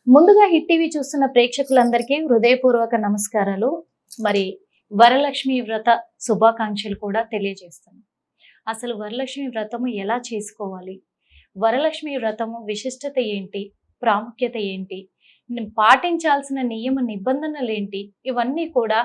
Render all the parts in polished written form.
ముందుగా hit TV చూస్తున్న ప్రేక్షకులందరికీ హృదయపూర్వక నమస్కారాలు. మరి వరలక్ష్మి వ్రత శుభాకాంక్షలు కూడా తెలియజేస్తాను. అసలు వరలక్ష్మి వ్రతము ఎలా చేసుకోవాలి, వరలక్ష్మి వ్రతము విశిష్టత ఏంటి, ప్రాముఖ్యత ఏంటి, పాటించాల్సిన నియమ నిబంధనలు ఏంటి, ఇవన్నీ కూడా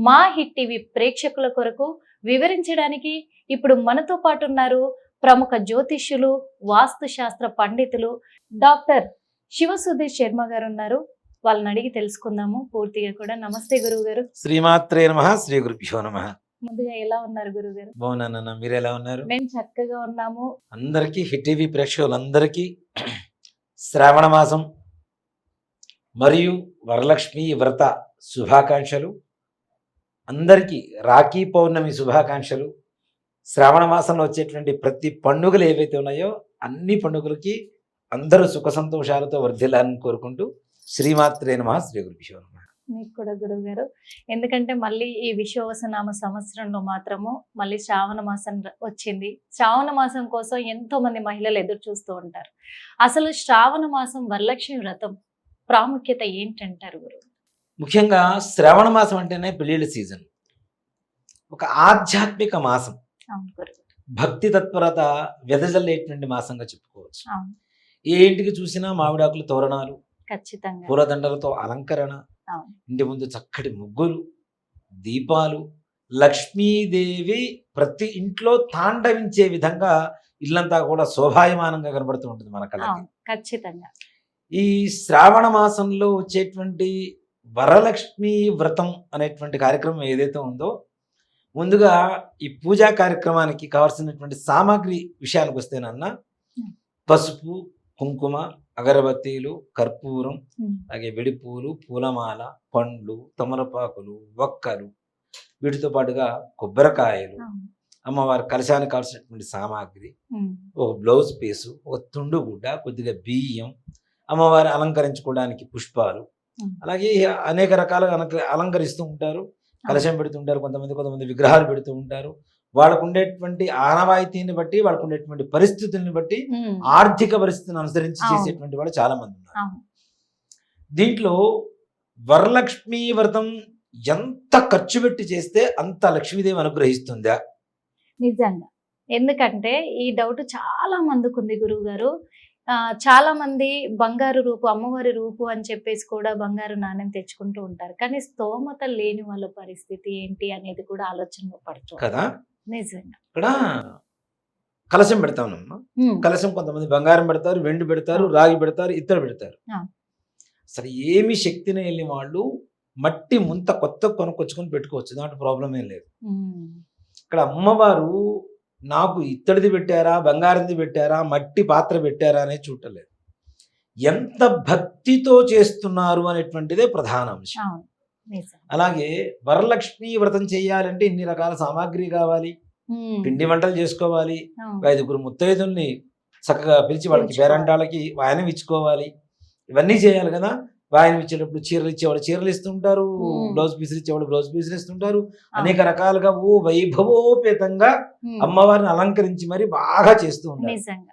మా హిట్ టీవీ ప్రేక్షకుల కొరకు వివరించడానికి ఇప్పుడు మనతో పాటు ఉన్నారు ప్రముఖ జ్యోతిష్యులు, వాస్తు శాస్త్ర పండితులు డాక్టర్ శివ సుధీర్ శర్మ గారు ఉన్నారు. వాళ్ళని అడిగి తెలుసుకుందాము పూర్తిగా కూడా. నమస్తే గురువు గారు. శ్రీమాత్రే నమః. శ్రీ గురుభ్యో నమః. ముందుగా ఎలా ఉన్నారు గురువు గారు? బాగున్నానన్న, మీరు ఎలా ఉన్నారు? మేము చక్కగా ఉన్నాము. అందరికీ హిట్ టీవీ ప్రేక్షకులందరికీ శ్రావణ మాసం మరియు వరలక్ష్మి వ్రత శుభాకాంక్షలు. అందరికీ రాఖీ పౌర్ణమి శుభాకాంక్షలు. శ్రావణ మాసంలో వచ్చేటువంటి ప్రతి పండుగలు ఏవైతే ఉన్నాయో అన్ని పండుగలకి అందరూ సుఖ సంతోషాలతో వర్ధిల్లాలని కోరుకుంటూ శ్రీమాత్రే నమః. శ్రీ గురుభ్యో నమః. మీకు కూడా గురువు గారు. ఎందుకంటే మళ్ళీ ఈ విశ్వవసనామ సంవత్సరంలో మాత్రము మళ్ళీ శ్రావణ మాసం వచ్చింది. శ్రావణ మాసం కోసం ఎంతో మంది మహిళలు ఎదురు చూస్తూ ఉంటారు. అసలు శ్రావణ మాసం వరలక్ష్మి వ్రతం ప్రాముఖ్యత ఏంటంటారు గురువు? ముఖ్యంగా శ్రావణ మాసం అంటేనే పెళ్లిళ్ళ సీజన్. ఒక ఆధ్యాత్మిక మాసం, అవును గురువు. భక్తి తత్పరత వెదజల్లేటువంటి మాసంగా చెప్పుకోవచ్చు. అవును, ఏ ఇంటికి చూసినా మామిడాకులు తోరణాలు, ఖచ్చితంగా పూలదండలతో అలంకరణ, అవును. ఇంటి ముందు చక్కటి ముగ్గులు, దీపాలు, లక్ష్మీదేవి ప్రతి ఇంట్లో తాండవించే విధంగా ఇల్లంతా కూడా శోభాయమానంగా కనబడుతూ ఉంటుంది మన కళ్ళకి. అవును, ఖచ్చితంగా. ఈ శ్రావణ మాసంలో వచ్చేటువంటి వరలక్ష్మి వ్రతం అనేటువంటి కార్యక్రమం ఏదైతే ఉందో, ముందుగా ఈ పూజా కార్యక్రమానికి కావాల్సినటువంటి సామాగ్రి విషయానికి వస్తేనన్నా పసుపు, కుంకుమ, అగరబత్తీలు, కర్పూరం, అలాగే వెడిపూలు, పూలమాల, పండ్లు, తమలపాకులు, వక్కలు, వీటితో పాటుగా కొబ్బరికాయలు, అమ్మవారి కలశానికి కావాల్సినటువంటి సామాగ్రి, ఒక బ్లౌజ్ పీసు, ఒక తుండుగుడ్డ, కొద్దిగా బియ్యం, అమ్మవారి అలంకరించుకోవడానికి పుష్పాలు, అలాగే అనేక రకాలుగా అలంకరిస్తూ ఉంటారు. కలశం పెడుతుంటారు, కొంతమంది విగ్రహాలు పెడుతూ ఉంటారు. వాళ్ళకు ఉండేటువంటి ఆనవాయితీని బట్టి, వాళ్ళకు ఉండేటువంటి పరిస్థితుల్ని బట్టి, ఆర్థిక పరిస్థితిని అనుసరించి చేసేటువంటి వాళ్ళు చాలా మంది ఉన్నారు. దీంట్లో వరలక్ష్మి వ్రతం ఎంత ఖర్చు పెట్టి చేస్తే అంత లక్ష్మీదేవి అనుగ్రహిస్తుందా? నిజంగా. ఎందుకంటే ఈ డౌట్ చాలా మందికి ఉంది గురువు గారు. చాలా మంది బంగారు రూపు, అమ్మవారి రూపు అని చెప్పేసి కూడా బంగారు నాణ్యం తెచ్చుకుంటూ ఉంటారు. కానీ స్తోమత లేని వాళ్ళ పరిస్థితి ఏంటి అనేది కూడా ఆలోచనలో పడుతుంది కదా. నిజంగా. ఇక్కడ కలశం పెడతామమ్మా. కలశం కొంతమంది బంగారం పెడతారు, వెండి పెడతారు, రాగి పెడతారు, ఇత్తడి పెడతారు. అసలు ఏమి శక్తిని వెళ్ళి వాళ్ళు మట్టి ముంత కొత్త కొనుక్కొచ్చుకొని పెట్టుకోవచ్చు, దాంట్లో ప్రాబ్లం ఏం లేదు. ఇక్కడ అమ్మవారు నాకు ఇత్తడిది పెట్టారా, బంగారంది పెట్టారా, మట్టి పాత్ర పెట్టారా అనేది చూడలేదు. ఎంత భక్తితో చేస్తున్నారు అనేటువంటిదే ప్రధాన అంశం. అలాగే వరలక్ష్మి వ్రతం చేయాలంటే ఇన్ని రకాల సామాగ్రి కావాలి. పిండి వంటలు చేసుకోవాలి, 5 ముత్తైదుల్ని చక్కగా పిలిచి వాళ్ళకి పేరంటాళ్ళకి వాయనం ఇచ్చుకోవాలి. ఇవన్నీ చేయాలి కదా. వాయనం ఇచ్చేటప్పుడు చీరలు ఇచ్చేవాళ్ళు చీరలు ఇస్తుంటారు, బ్లౌజ్ పీసులు ఇచ్చేవాళ్ళు బ్లౌజ్ పీసులు ఇస్తుంటారు. అనేక రకాలుగా వైభవోపేతంగా అమ్మవారిని అలంకరించి మరి బాగా చేస్తూ ఉంటారు.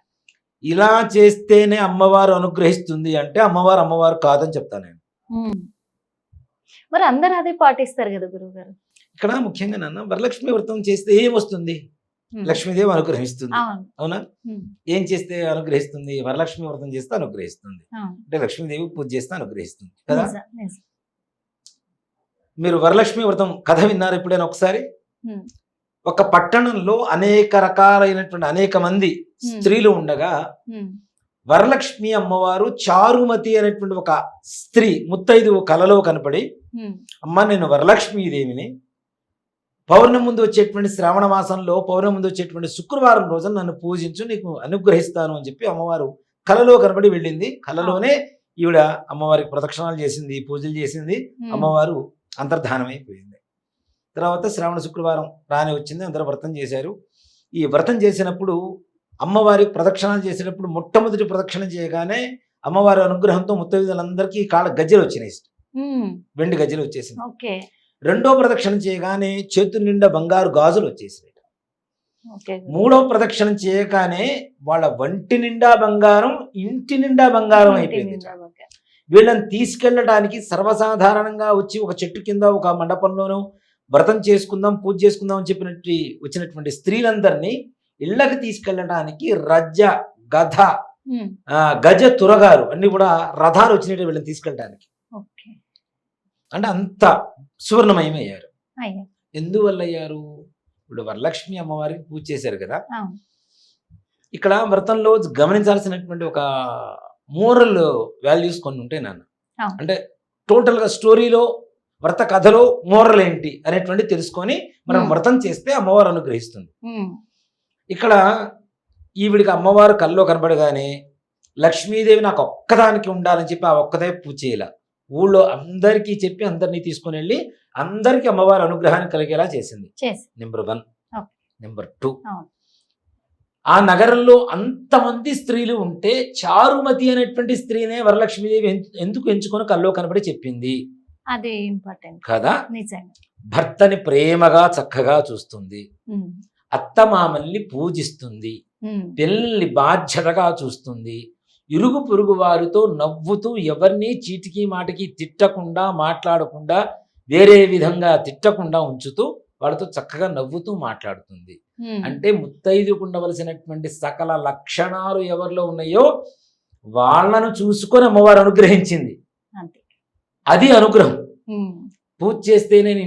ఇలా చేస్తేనే అమ్మవారు అనుగ్రహిస్తుంది అంటే అమ్మవారు కాదని చెప్తాను నేను. మరి అందరూ అదే పాటిస్తారు కదా గురువు గారు. ఇక్కడ ముఖ్యంగా నాన్న వరలక్ష్మి వ్రతం చేస్తే ఏమొస్తుంది? లక్ష్మీదేవి అనుగ్రహిస్తుంది. అవునా? ఏం చేస్తే అనుగ్రహిస్తుంది? వరలక్ష్మి వ్రతం చేస్తే అనుగ్రహిస్తుంది. అంటే లక్ష్మీదేవి పూజ చేస్తే అనుగ్రహిస్తుంది కదా. మీరు వరలక్ష్మి వ్రతం కథ విన్నారు ఎప్పుడైనా ఒకసారి? ఒక పట్టణంలో అనేక రకాలైనటువంటి అనేక మంది స్త్రీలు ఉండగా వరలక్ష్మి అమ్మవారు చారుమతి అనేటువంటి ఒక స్త్రీ ముత్తైదు కలలో కనపడి, అమ్మ నేను వరలక్ష్మీదేవిని, పౌర్ణమి ముందు వచ్చేటువంటి శ్రావణ మాసంలో పౌర్ణమి ముందు వచ్చేటువంటి శుక్రవారం రోజున నన్ను పూజించు, నీకు అనుగ్రహిస్తాను అని చెప్పి అమ్మవారు కలలో కనబడి వెళ్ళింది. కలలోనే ఈవిడ అమ్మవారికి ప్రదక్షిణాలు చేసింది, పూజలు చేసింది. అమ్మవారు అంతర్ధానమైపోయింది. తర్వాత శ్రావణ శుక్రవారం రాని వచ్చింది, అందరూ వ్రతం చేశారు. ఈ వ్రతం చేసినప్పుడు అమ్మవారికి ప్రదక్షిణాలు చేసేటప్పుడు మొట్టమొదటి ప్రదక్షిణ చేయగానే అమ్మవారి అనుగ్రహంతో ముత్తైదులందరికీ కాళ్ళ గజ్జెలు వచ్చినాయి, వెండి గజ్జెలు వచ్చేసింది. రెండో ప్రదక్షిణ చేయగానే చేతుల నిండా బంగారు గాజులు వచ్చేసినాయి. మూడో ప్రదక్షిణ చేయగానే వాళ్ళ వంటి నిండా బంగారం, ఇంటి నిండా బంగారం అయిపోయింది. వీళ్ళని తీసుకెళ్ళడానికి సర్వసాధారణంగా వచ్చి ఒక చెట్టు కింద ఒక మండపంలోనూ వ్రతం చేసుకుందాం పూజ చేసుకుందాం అని వచ్చినటువంటి స్త్రీలందరినీ ఇళ్ళకి తీసుకెళ్ళడానికి రజ్జ గధ గజ తురగారు అన్ని కూడా రథాలు వచ్చినట్టు వీళ్ళని తీసుకెళ్ళడానికి. ఓకే. అంటే అంత సువర్ణమయమయ్యారు. అయ్యా. ఎందువల్ల అయ్యారు? ఇప్పుడు వరలక్ష్మి అమ్మవారికి పూజ చేశారు కదా, అవును. ఇక్కడ వ్రతంలో గమనించాల్సినటువంటి ఒక మోరల్ వాల్యూస్ కొన్ని ఉంటాయి నాన్న. అవును. అంటే టోటల్గా స్టోరీలో వ్రత కథలో మోరల్ ఏంటి అనేటువంటి తెలుసుకొని మనం వ్రతం చేస్తే అమ్మవారు అనుగ్రహిస్తుంది. ఇక్కడ ఈవిడికి అమ్మవారు కల్లో కనబడగానే లక్ష్మీదేవి నాకు ఒక్కదానికి ఉండాలని చెప్పి ఆ ఒక్కదే పూజ చేయాల. ఊళ్ళో అందరికీ చెప్పి అందరినీ తీసుకుని వెళ్ళి అందరికీ అమ్మవారి అనుగ్రహాన్ని కలిగేలా చేసింది. నెంబర్ 1. నెంబర్ 2, ఆ నగరంలో అంతమంది స్త్రీలు ఉంటే చారుమతి అనేటువంటి స్త్రీనే వరలక్ష్మీదేవి ఎందుకు ఎంచుకొని కల్లో కనబడి చెప్పింది. అదే ఇంపార్టెంట్ కదా. నిజంగా భర్తని ప్రేమగా చక్కగా చూస్తుంది, అత్తమామల్ని పూజిస్తుంది, పిల్లల్ని బాధ్యతగా చూస్తుంది, ఇరుగు పొరుగు వారితో నవ్వుతూ ఎవరిని చీటికి మాటికి తిట్టకుండా మాట్లాడకుండా వేరే విధంగా తిట్టకుండా ఉంచుతూ వాళ్ళతో చక్కగా నవ్వుతూ మాట్లాడుతుంది. అంటే ముత్తైదుకు ఉండవలసినటువంటి సకల లక్షణాలు ఎవరిలో ఉన్నాయో వాళ్ళను చూసుకొని అమ్మవారు అనుగ్రహించింది. అది అనుగ్రహం. పూజ చేస్తే నేను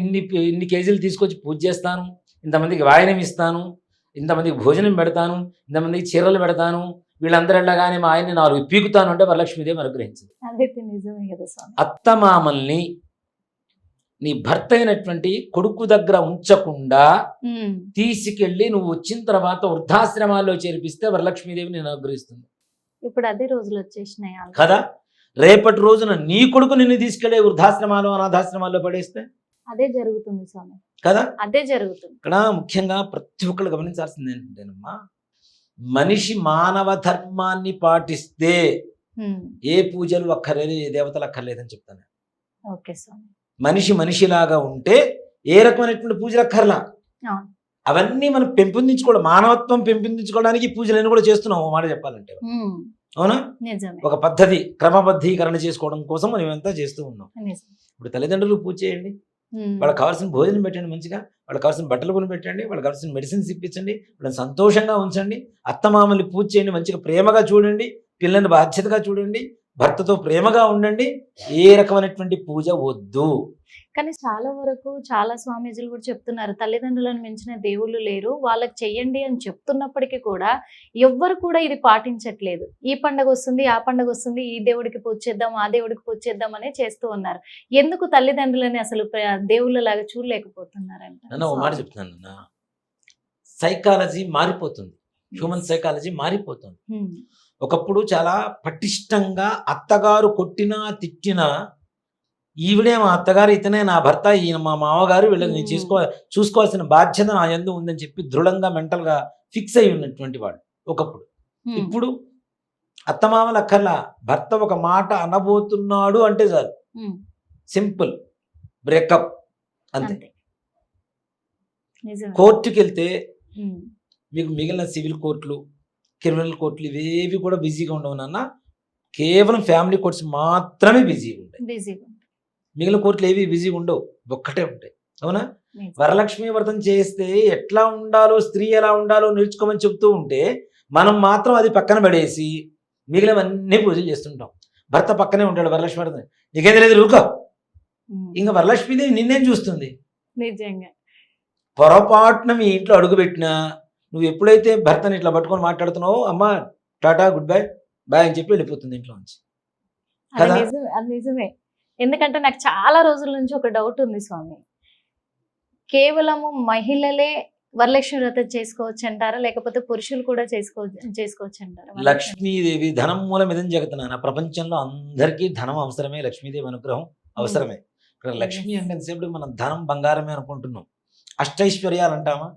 ఇన్ని కేజీలు తీసుకొచ్చి పూజ చేస్తాను, ఇంతమందికి వాయనం ఇస్తాను, ఇంతమందికి భోజనం పెడతాను, ఇంతమందికి చీరలు పెడతాను, వీళ్ళందరూ వెళ్ళగానే మా ఆయన్ని 4 పీకుతాను అంటే వరలక్ష్మీదేవి అనుగ్రహించింది. అత్తమామల్ని నీ భర్త అయినటువంటి కొడుకు దగ్గర ఉంచకుండా తీసుకెళ్లి నువ్వు వచ్చిన తర్వాత వృద్ధాశ్రమాల్లో చేర్పిస్తే వరలక్ష్మీదేవి నేను అనుగ్రహిస్తుంది. ఇప్పుడు అదే రోజులు వచ్చేసినాయి కదా. రేపటి రోజున నీ కొడుకు నిన్ను తీసుకెళ్లే వృద్ధాశ్రమాలు అనాథాశ్రమాల్లో పడేస్తే అదే జరుగుతుంది స్వామి. కదా, అదే జరుగుతుంది. ఇక్కడ ముఖ్యంగా ప్రతి ఒక్కరు గమనించాల్సింది ఏంటంటేనమ్మా, మనిషి మానవ ధర్మాన్ని పాటిస్తే ఏ పూజలు అక్కర్లేదు, ఏ దేవతలు అక్కర్లేదని చెప్తాను. ఓకే స్వామి. మనిషి మనిషిలాగా ఉంటే ఏ రకమైనటువంటి పూజలు అక్కర్లా. అవన్నీ మనం పెంపొందించుకోవడం, మానవత్వం పెంపొందించుకోవడానికి పూజలన్నీ కూడా చేస్తున్నాం. మాట చెప్పాలంటే అవునా, ఒక పద్ధతి క్రమబద్ధీకరణ చేసుకోవడం కోసం మనం ఇవంతా చేస్తూ ఉన్నాం. ఇప్పుడు తల్లిదండ్రులు పూజ చేయండి, వాళ్ళకి కావాల్సిన భోజనం పెట్టండి, మంచిగా వాళ్ళకి కావాల్సిన బట్టలు కొని పెట్టండి, వాళ్ళకి కావాల్సిన మెడిసిన్స్ ఇప్పించండి, వాళ్ళని సంతోషంగా ఉంచండి, అత్తమామల్ని పూజ చేయండి, మంచిగా ప్రేమగా చూడండి, పిల్లల్ని బాధ్యతగా చూడండి, భర్తతో ప్రేమగా ఉండండి. ఏ రకమైనటువంటి పూజ వద్దు. కానీ చాలా వరకు చాలా స్వామీజీలు కూడా చెప్తున్నారు, తల్లిదండ్రులను మించిన దేవుళ్ళు లేరు, వాళ్ళకి చెయ్యండి అని చెప్తున్నప్పటికీ కూడా ఎవ్వరు కూడా ఇది పాటించట్లేదు. ఈ పండుగ వస్తుంది, ఆ పండుగ వస్తుంది, ఈ దేవుడికి పూజ చేద్దాం, ఆ దేవుడికి పూజ చేద్దాం అనే చేస్తూ ఉన్నారు. ఎందుకు తల్లిదండ్రులని అసలు దేవుళ్ళలాగా చూడలేకపోతున్నారంట? ఒక మాట చెప్తున్నాను, సైకాలజీ మారిపోతుంది, హ్యూమన్ సైకాలజీ మారిపోతుంది. ఒకప్పుడు చాలా పటిష్టంగా అత్తగారు కొట్టినా తిట్టినా ఈవిడే మా అత్తగారు, ఇతనే నా భర్త, ఈయన మా మామగారు, వీళ్ళని చూసుకోవాల్సిన బాధ్యత నా యందు ఉందని చెప్పి దృఢంగా మెంటల్గా ఫిక్స్ అయి ఉన్నటువంటి వాడు ఒకప్పుడు. ఇప్పుడు అత్తమామలు అక్కర్లా, భర్త ఒక మాట అనబోతున్నాడు అంటే చాలు, సింపుల్ బ్రేకప్ అంతే. కోర్టుకి వెళ్తే మీకు మిగిలిన సివిల్ కోర్టులు, క్రిమినల్ కోర్టులు ఇవేవి కూడా బిజీగా ఉండవు నాన్న, కేవలం ఫ్యామిలీ కోర్ట్స్ మాత్రమే బిజీగా ఉంటాయి. మిగిలిన కోర్టులు ఏవి బిజీగా ఉండవు, ఒక్కటే ఉంటాయి. అవునా. వరలక్ష్మి వ్రతం చేస్తే ఎట్లా ఉండాలో, స్త్రీ ఎలా ఉండాలో నేర్చుకోమని చెప్తూ ఉంటే మనం మాత్రం అది పక్కన పడేసి మిగిలినవన్నీ పూజలు చేస్తుంటాం. భర్త పక్కనే ఉంటాడు వరలక్ష్మి వ్రతం, నీకేం తెలియదు ఊరుకో, ఇంకా వరలక్ష్మీదేవి నిన్నేం చూస్తుంది. నిజంగా పొరపాటున మీ ఇంట్లో అడుగుపెట్టినా నువ్వు ఎప్పుడైతే భర్తని ఇట్లా పట్టుకొని మాట్లాడుతున్నావో, అమ్మ టాటా గుడ్ బై బాయ్ అని చెప్పి వెళ్ళిపోతుంది ఇంట్లో నుంచి. అది నిజమే. ఎందుకంటే నాకు చాలా రోజుల నుంచి ఒక డౌట్ ఉంది స్వామి, కేవలము మహిళలే వరలక్ష్మి వ్రతం చేసుకోవచ్చు అంటారా, లేకపోతే పురుషులు కూడా చేసుకోవచ్చు అంటారా? లక్ష్మీదేవి ధనం మూలం ఇదని జగతున్నాను. ప్రపంచంలో అందరికీ ధనం అవసరమే, లక్ష్మీదేవి అనుగ్రహం అవసరమే. ఇక్కడ లక్ష్మి అంటే ఎంతసేపు మనం ధనం బంగారమే అనుకుంటున్నాం. అష్టైశ్వర్యాలు అంటామా?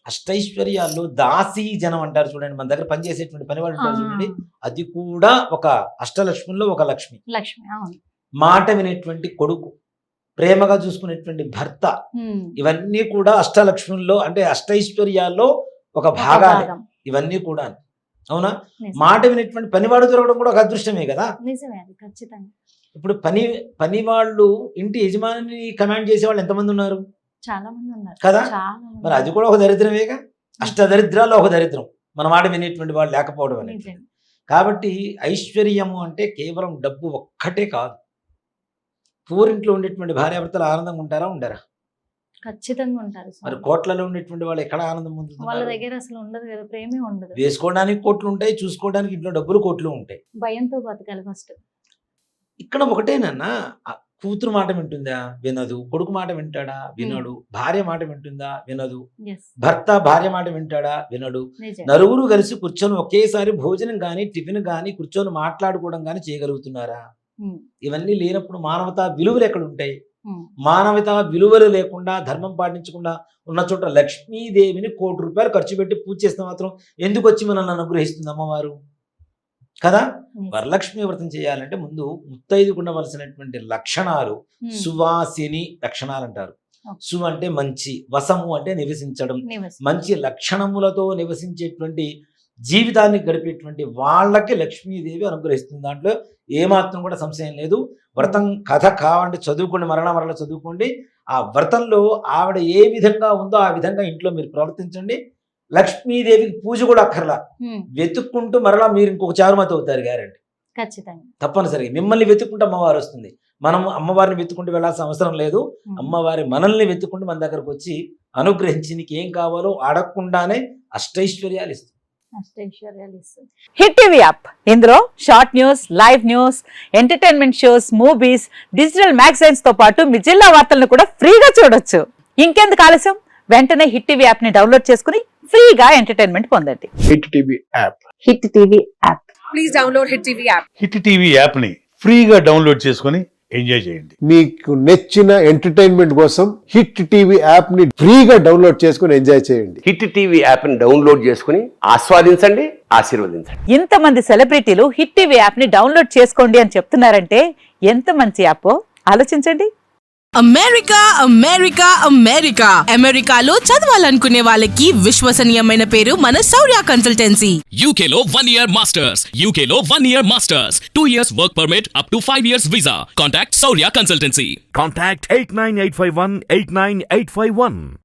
అష్టైశ్వర్యాల్లో దాసీ జనం అంటారు చూడండి, మన దగ్గర పనిచేసేటువంటి పని వాళ్ళు ఉంటారు చూడండి, అది కూడా ఒక అష్టలక్ష్మిలో ఒక లక్ష్మి. మాట వినేటువంటి కొడుకు, ప్రేమగా చూసుకునేటువంటి భర్త, ఇవన్నీ కూడా అష్టలక్ష్ముల్లో అంటే అష్టైశ్వర్యాల్లో ఒక భాగాలు ఇవన్నీ కూడా. అవునా? నిజమే. మాట వినేటువంటి పనివాడు దొరకడం కూడా ఒక అదృష్టమే కదా. నిజమే అది ఖచ్చితంగా. ఇప్పుడు పని వాళ్ళు ఇంటి యజమానిని కమాండ్ చేసే వాళ్ళు ఎంతమంది ఉన్నారు చాలా మంది ఉన్నారు కదా. చాలా మరి అది మంది. కూడా ఒక దరిద్రమేగా. అష్టదరిద్రాల్లో ఒక దరిద్రం మన మాట వినేటువంటి వాళ్ళు లేకపోవడం అనేది. నిజం. కాబట్టి ఐశ్వర్యము అంటే కేవలం డబ్బు ఒక్కటే కాదు. పూరింట్లో ఉండేటువంటి భార్యాభర్తలు ఆనందంగా ఉంటారా ఉండరా? ఖచ్చితంగా ఉంటారు మరి స్వామి. కోట్లలో ఉండేటువంటి వాళ్ళు ఎక్కడ ఆనందం వాళ్ళ పొందుతున్నారు? దగ్గర అసలు ఉండదు కదా, ప్రేమే ఉండదు. వేసుకోవడానికి కోట్లు ఉంటాయి, చూసుకోవడానికి ఇంట్లో డబ్బులు కోట్లు ఉంటాయి. భయంతో బతకాలి ఫస్ట్. ఇక్కడ ఒకటేనన్నా, కూతురు మాట వింటుందా వినదు, కొడుకు మాట వింటాడా వినడు, భార్య మాట వింటుందా వినదు, ఎస్, భర్త భార్య మాట వింటాడా వినడు. నిజం. నలుగురు కలిసి కూర్చొని ఒకేసారి భోజనం కానీ టిఫిన్ కానీ కూర్చొని మాట్లాడుకోవడం కానీ చేయగలుగుతున్నారా? ఉమ్, ఇవన్నీ లేనప్పుడు మానవతా విలువలు ఎక్కడ ఉంటాయి? ఉమ్, మానవతా విలువలు లేకుండా ధర్మం పాటించకుండా ఉన్న చోట లక్ష్మీదేవిని ₹1,00,00,000 ఖర్చు పెట్టి పూజ చేస్తే మాత్రం ఎందుకు వచ్చి మనల్ని అనుగ్రహిస్తుంది అమ్మవారు కదా. నిజం. వరలక్ష్మి వ్రతం చేయాలంటే ముందు ముత్తైదుకు ఉండవలసినటువంటి లక్షణాలు ఉమ్, సువాసిని లక్షణాలు అంటారు. ఓకే. సు అంటే మంచి, వసము అంటే నివసించడం, నివసం. మంచి లక్షణములతో నివసించేటువంటి జీవితాన్ని గడిపేటువంటి వాళ్ళకి లక్ష్మీదేవి అనుగ్రహిస్తుంది. దాంట్లో ఏమాత్రం కూడా సంశయం లేదు. వ్రతం కథ కావండి, చదువుకోండి, మరణ చదువుకోండి. ఆ వ్రతంలో ఆవిడ ఏ విధంగా ఉందో ఆ విధంగా ఇంట్లో మీరు ప్రవర్తించండి. లక్ష్మీదేవికి పూజ కూడా అక్కర్లా, ఉమ్, వెతుక్కుంటూ మరలా మీరు ఇంకొక చారుమతి అవుతారు గ్యారంటీ. ఖచ్చితంగా. తప్పనిసరిగా మిమ్మల్ని వెతుక్కుంటూ అమ్మవారు వస్తుంది. మనం అమ్మవారిని వెతుక్కుంటూ వెళ్ళాల్సిన అవసరం లేదు. ఉమ్, అమ్మవారి మనల్ని వెతుక్కుంటూ మన దగ్గరకు వచ్చి అనుగ్రహించి నీకు ఏం కావాలో అడగకుండానే అష్టైశ్వర్యాలు ఇస్తుంది. అష్టైశ్వర్యాలు ఇస్తుంది. హిట్ టీవీ యాప్ ఇందులో short news, live news, entertainment shows, movies, digital magazines తో పాటు మీ జిల్లా వార్తలను కూడా ఫ్రీగా చూడొచ్చు. ఇంకెందుకు ఆలస్యం, వెంటనే హిట్ టీవీ యాప్ ని డౌన్లోడ్ చేసుకుని ఫ్రీగా ఎంటర్టైన్మెంట్ పొందండి. Hit TV app. Hit TV app. Please download Hit TV app. Hit TV app ని ఫ్రీగా డౌన్లోడ్ చేసుకొని ఎంజాయ్ చేయండి. మీకు నచ్చిన ఎంటర్టైన్మెంట్ కోసం హిట్ టీవీ యాప్ ని ఫ్రీగా డౌన్లోడ్ చేసుకుని ఎంజాయ్ చేయండి. హిట్ టీవీ యాప్ని డౌన్లోడ్ చేసుకుని ఆస్వాదించండి, ఆశీర్వదించండి. ఇంతమంది సెలబ్రిటీలు హిట్ టీవీ యాప్ ని డౌన్లోడ్ చేసుకోండి అని చెప్తున్నారంటే ఎంత మంచి యాప్ ఆలోచించండి. అమెరికా అమెరికాలో చదవాలనుకునే వాళ్ళకి విశ్వసనీయమైన పేరు మన శౌర్య consultancy. UK Law 1 Year Masters. UK Law 1 Year Masters. 2 years work permit up to 5 years visa. Contact Saurya Consultancy. Contact 89851 89851.